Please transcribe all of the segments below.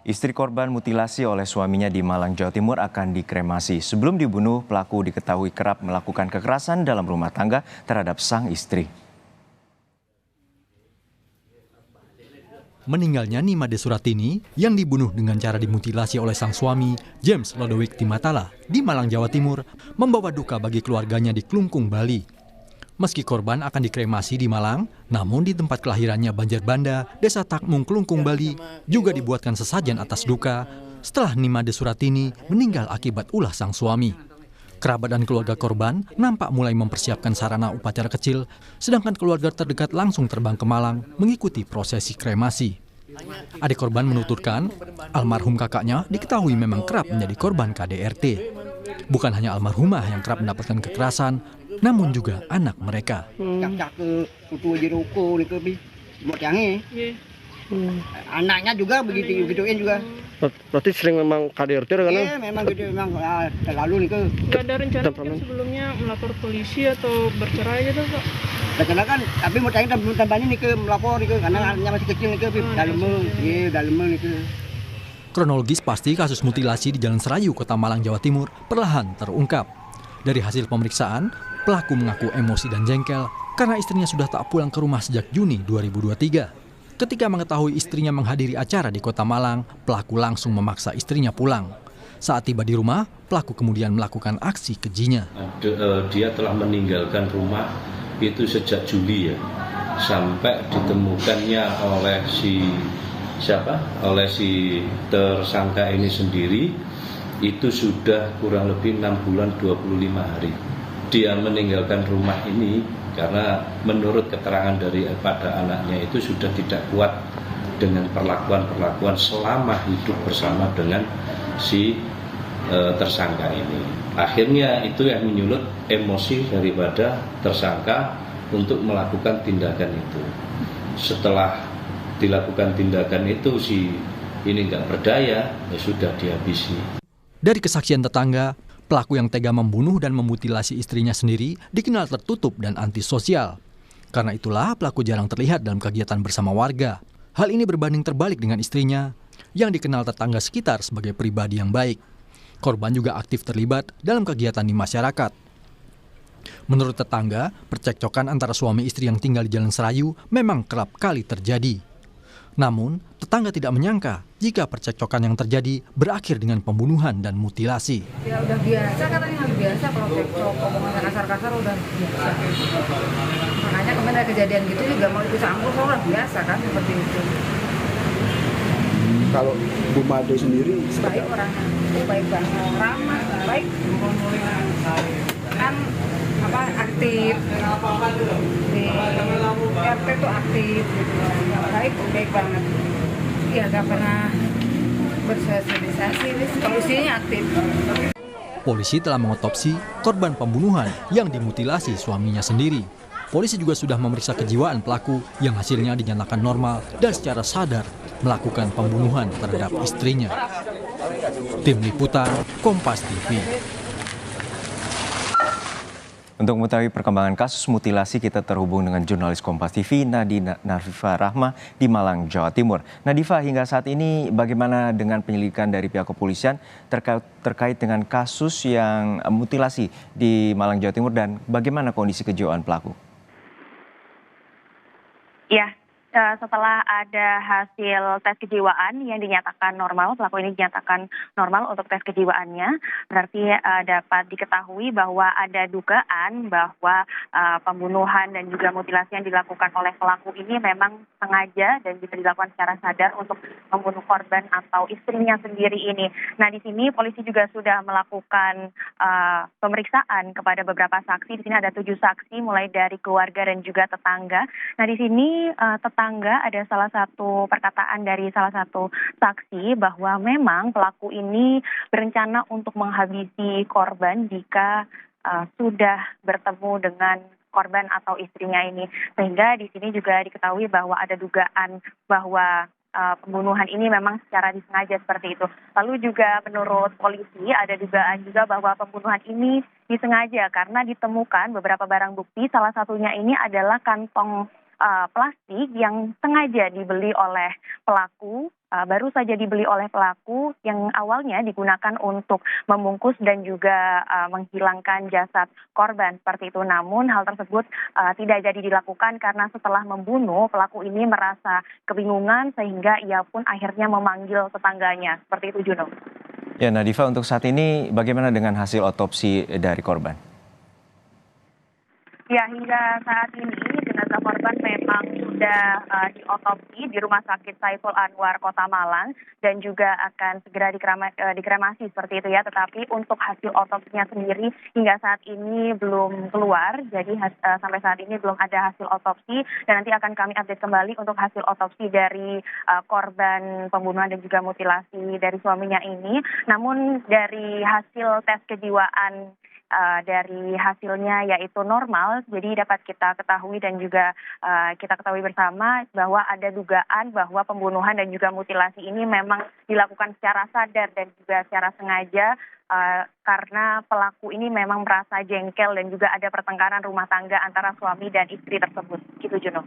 Istri korban mutilasi oleh suaminya di Malang, Jawa Timur akan dikremasi. Sebelum dibunuh, pelaku diketahui kerap melakukan kekerasan dalam rumah tangga terhadap sang istri. Meninggalnya Nimade Suratini yang dibunuh dengan cara dimutilasi oleh sang suami, James Lodowik Timatala, di Malang, Jawa Timur, membawa duka bagi keluarganya di Klungkung, Bali. Meski korban akan dikremasi di Malang, namun di tempat kelahirannya Banjarbanda, Desa Takmung, Klungkung, Bali, juga dibuatkan sesajen atas duka setelah Nimade Suratini meninggal akibat ulah sang suami. Kerabat dan keluarga korban nampak mulai mempersiapkan sarana upacara kecil, sedangkan keluarga terdekat langsung terbang ke Malang mengikuti prosesi kremasi. Adik korban menuturkan, almarhum kakaknya diketahui memang kerap menjadi korban KDRT. Bukan hanya almarhumah yang kerap mendapatkan kekerasan, namun juga anak mereka. Anaknya juga begituin juga. Berarti sering memang KDRT kan? Iya, memang gitu, memang terlalu nih. Gak ada rencana sebelumnya melapor polisi atau bercerai gitu, Pak? Rencana kan, tapi mau tanya tambahnya nih ke melapor nih ke, karena anaknya masih kecil nih ke, dalam nih ke. Kronologis pasti kasus mutilasi di Jalan Serayu, Kota Malang, Jawa Timur perlahan terungkap. Dari hasil pemeriksaan, pelaku mengaku emosi dan jengkel karena istrinya sudah tak pulang ke rumah sejak Juni 2023. Ketika mengetahui istrinya menghadiri acara di Kota Malang, pelaku langsung memaksa istrinya pulang. Saat tiba di rumah, pelaku kemudian melakukan aksi kejinya. Dia telah meninggalkan rumah itu sejak Juli ya, sampai ditemukannya oleh si tersangka ini sendiri, itu sudah kurang lebih 6 bulan 25 hari. Dia meninggalkan rumah ini karena menurut keterangan daripada anaknya itu sudah tidak kuat dengan perlakuan selama hidup bersama dengan si tersangka ini. Akhirnya itu yang menyulut emosi daripada tersangka untuk melakukan tindakan itu. Setelah dilakukan tindakan itu si ini nggak berdaya, ya sudah dihabisi. Dari kesaksian tetangga, pelaku yang tega membunuh dan memutilasi istrinya sendiri dikenal tertutup dan antisosial. Karena itulah pelaku jarang terlihat dalam kegiatan bersama warga. Hal ini berbanding terbalik dengan istrinya yang dikenal tetangga sekitar sebagai pribadi yang baik. Korban juga aktif terlibat dalam kegiatan di masyarakat. Menurut tetangga, percekcokan antara suami istri yang tinggal di Jalan Serayu memang kerap kali terjadi. Namun, tetangga tidak menyangka jika percekcokan yang terjadi berakhir dengan pembunuhan dan mutilasi. Ya udah biasa, katanya hal biasa kalau cekcok, omongan kasar-kasar udah biasa. Makanya kemarin ada kejadian gitu juga mau ikut campur, soalnya biasa kan seperti itu. Kalau Bu Made sendiri baik orangnya, baik banget, ramah, baik. Kan aktif di RT tuh aktif, baik banget. Ya gak pernah bersosialisasi, polisinya aktif. Polisi telah mengotopsi korban pembunuhan yang dimutilasi suaminya sendiri. Polisi juga sudah memeriksa kejiwaan pelaku yang hasilnya dinyatakan normal dan secara sadar melakukan pembunuhan terhadap istrinya. Tim Liputan, Kompas TV. Untuk mengetahui perkembangan kasus mutilasi, kita terhubung dengan jurnalis Kompas TV, Nadifa Rahma di Malang, Jawa Timur. Nadifa, hingga saat ini bagaimana dengan penyelidikan dari pihak kepolisian terkait dengan kasus yang mutilasi di Malang, Jawa Timur, dan bagaimana kondisi kejiwaan pelaku? Ya, setelah ada hasil tes kejiwaan yang dinyatakan normal, pelaku ini dinyatakan normal untuk tes kejiwaannya, berarti dapat diketahui bahwa ada dugaan bahwa pembunuhan dan juga mutilasi yang dilakukan oleh pelaku ini memang sengaja dan bisa dilakukan secara sadar untuk membunuh korban atau istrinya sendiri ini. Nah, di sini polisi juga sudah melakukan pemeriksaan kepada beberapa saksi. Di sini ada 7 saksi, mulai dari keluarga dan juga tetangga. Nah, di sini tetangga ada salah satu perkataan dari salah satu saksi bahwa memang pelaku ini berencana untuk menghabisi korban jika sudah bertemu dengan korban atau istrinya ini. Sehingga di sini juga diketahui bahwa ada dugaan bahwa pembunuhan ini memang secara disengaja seperti itu. Lalu juga menurut polisi ada dugaan juga bahwa pembunuhan ini disengaja karena ditemukan beberapa barang bukti, salah satunya ini adalah kantong plastik yang sengaja dibeli oleh pelaku baru saja dibeli oleh pelaku yang awalnya digunakan untuk membungkus dan juga menghilangkan jasad korban seperti itu. Namun hal tersebut tidak jadi dilakukan karena setelah membunuh pelaku ini merasa kebingungan sehingga ia pun akhirnya memanggil tetangganya. Seperti itu, Juno. Ya, Nadifa, untuk saat ini bagaimana dengan hasil otopsi dari korban? Ya, hingga saat ini jenazah korban memang sudah diotopsi di Rumah Sakit Saiful Anwar Kota Malang dan juga akan segera dikremasi seperti itu ya. Tetapi untuk hasil otopsinya sendiri hingga saat ini belum keluar. Jadi sampai saat ini belum ada hasil otopsi dan nanti akan kami update kembali untuk hasil otopsi dari korban pembunuhan dan juga mutilasi dari suaminya ini. Namun dari hasil tes kejiwaan dari hasilnya yaitu normal, jadi dapat kita ketahui dan juga kita ketahui bersama bahwa ada dugaan bahwa pembunuhan dan juga mutilasi ini memang dilakukan secara sadar dan juga secara sengaja karena pelaku ini memang merasa jengkel dan juga ada pertengkaran rumah tangga antara suami dan istri tersebut. Gitu, Juno.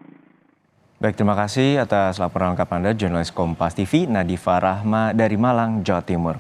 Baik, terima kasih atas laporan lengkap Anda, jurnalis Kompas TV Nadifa Rahma dari Malang, Jawa Timur.